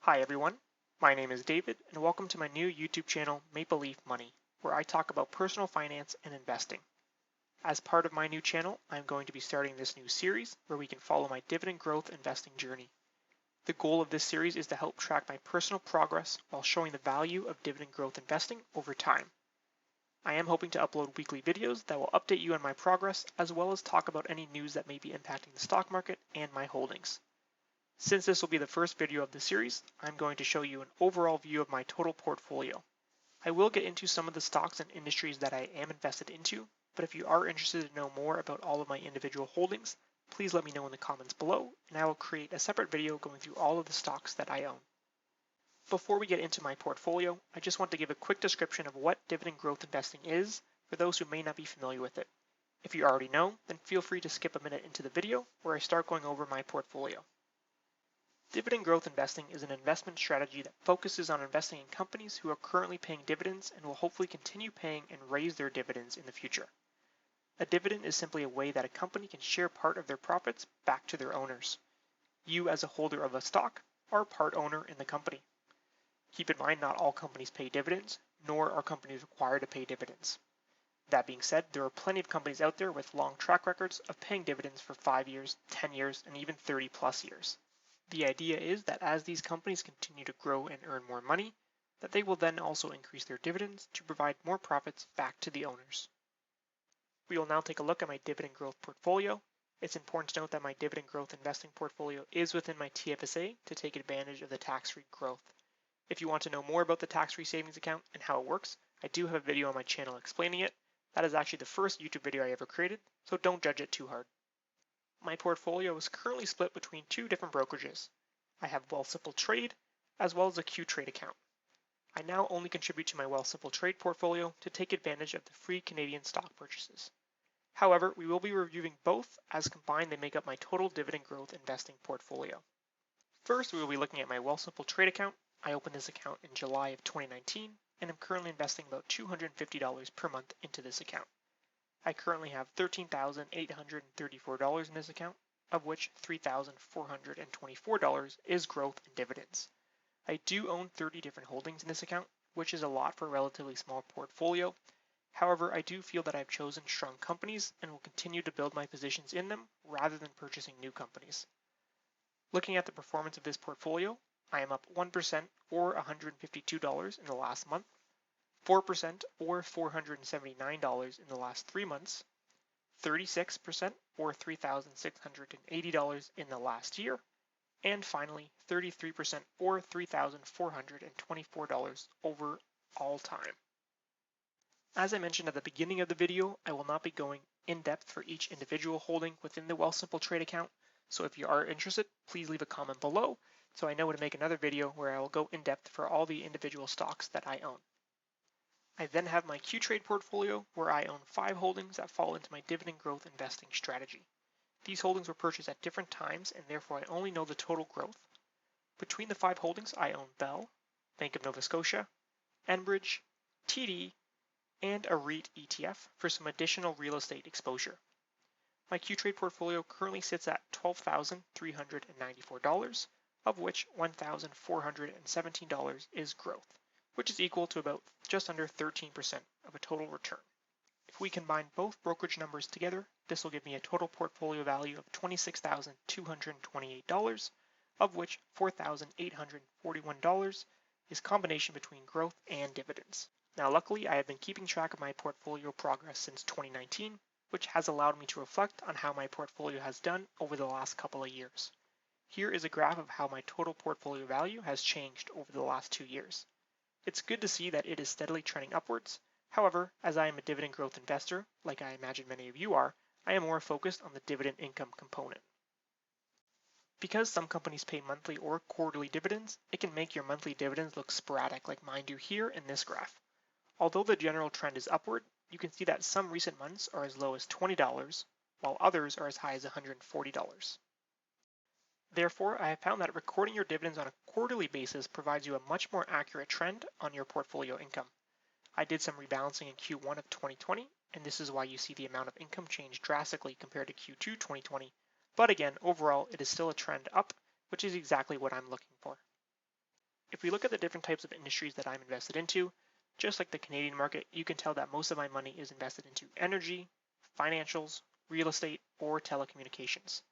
Hi everyone, my name is David and welcome to my new YouTube channel Maple Leaf Money, where I talk about personal finance and investing. As part of my new channel, I'm going to be starting this new series where we can follow my dividend growth investing journey. The goal of this series is to help track my personal progress while showing the value of dividend growth investing over time. I am hoping to upload weekly videos that will update you on my progress as well as talk about any news that may be impacting the stock market and my holdings. Since this will be the first video of the series, I'm going to show you an overall view of my total portfolio. I will get into some of the stocks and industries that I am invested into, but if you are interested to know more about all of my individual holdings, please let me know in the comments below, and I will create a separate video going through all of the stocks that I own. Before we get into my portfolio, I just want to give a quick description of what dividend growth investing is for those who may not be familiar with it. If you already know, then feel free to skip a minute into the video where I start going over my portfolio. Dividend growth investing is an investment strategy that focuses on investing in companies who are currently paying dividends and will hopefully continue paying and raise their dividends in the future. A dividend is simply a way that a company can share part of their profits back to their owners. You, as a holder of a stock, are part owner in the company. Keep in mind, not all companies pay dividends, nor are companies required to pay dividends. That being said, there are plenty of companies out there with long track records of paying dividends for 5 years, 10 years, and even 30 plus years. The idea is that as these companies continue to grow and earn more money, that they will then also increase their dividends to provide more profits back to the owners. We will now take a look at my dividend growth portfolio. It's important to note that my dividend growth investing portfolio is within my TFSA to take advantage of the tax-free growth. If you want to know more about the tax-free savings account and how it works, I do have a video on my channel explaining it. That is actually the first YouTube video I ever created, so don't judge it too hard. My portfolio is currently split between two different brokerages. I have Wealthsimple Trade as well as a Q-Trade account. I now only contribute to my Wealthsimple Trade portfolio to take advantage of the free Canadian stock purchases. However, we will be reviewing both as combined they make up my total dividend growth investing portfolio. First, we will be looking at my Wealthsimple Trade account. I opened this account in July of 2019 and am currently investing about $250 per month into this account. I currently have $13,834 in this account, of which $3,424 is growth and dividends. I do own 30 different holdings in this account, which is a lot for a relatively small portfolio. However, I do feel that I've chosen strong companies and will continue to build my positions in them rather than purchasing new companies. Looking at the performance of this portfolio, I am up 1% or $152 in the last month, 4% or $479 in the last 3 months, 36% or $3,680 in the last year, and finally 33% or $3,424 over all time. As I mentioned at the beginning of the video, I will not be going in depth for each individual holding within the Wealthsimple Trade account, so if you are interested, please leave a comment below so I know to make another video where I will go in depth for all the individual stocks that I own. I then have my Q-Trade portfolio where I own 5 holdings that fall into my dividend growth investing strategy. These holdings were purchased at different times and therefore I only know the total growth. Between the 5 holdings, I own Bell, Bank of Nova Scotia, Enbridge, TD, and a REIT ETF for some additional real estate exposure. My Q-Trade portfolio currently sits at $12,394, of which $1,417 is growth, which is equal to about just under 13% of a total return. If we combine both brokerage numbers together, this will give me a total portfolio value of $26,228, of which $4,841 is combination between growth and dividends. Now luckily, I have been keeping track of my portfolio progress since 2019, which has allowed me to reflect on how my portfolio has done over the last couple of years. Here is a graph of how my total portfolio value has changed over the last 2 years. It's good to see that it is steadily trending upwards. However, as I am a dividend growth investor, like I imagine many of you are, I am more focused on the dividend income component. Because some companies pay monthly or quarterly dividends, it can make your monthly dividends look sporadic like mine do here in this graph. Although the general trend is upward, you can see that some recent months are as low as $20, while others are as high as $140. Therefore, I have found that recording your dividends on a quarterly basis provides you a much more accurate trend on your portfolio income. I did some rebalancing in Q1 of 2020, and this is why you see the amount of income change drastically compared to Q2 2020. But again, overall, it is still a trend up, which is exactly what I'm looking for. If we look at the different types of industries that I'm invested into, just like the Canadian market, you can tell that most of my money is invested into energy, financials, real estate, or telecommunications.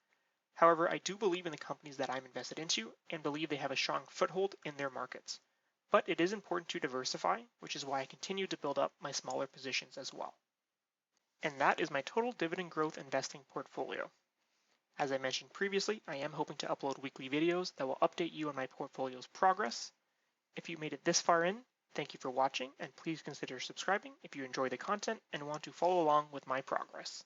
However, I do believe in the companies that I'm invested into and believe they have a strong foothold in their markets. But it is important to diversify, which is why I continue to build up my smaller positions as well. And that is my total dividend growth investing portfolio. As I mentioned previously, I am hoping to upload weekly videos that will update you on my portfolio's progress. If you made it this far in, thank you for watching, and please consider subscribing if you enjoy the content and want to follow along with my progress.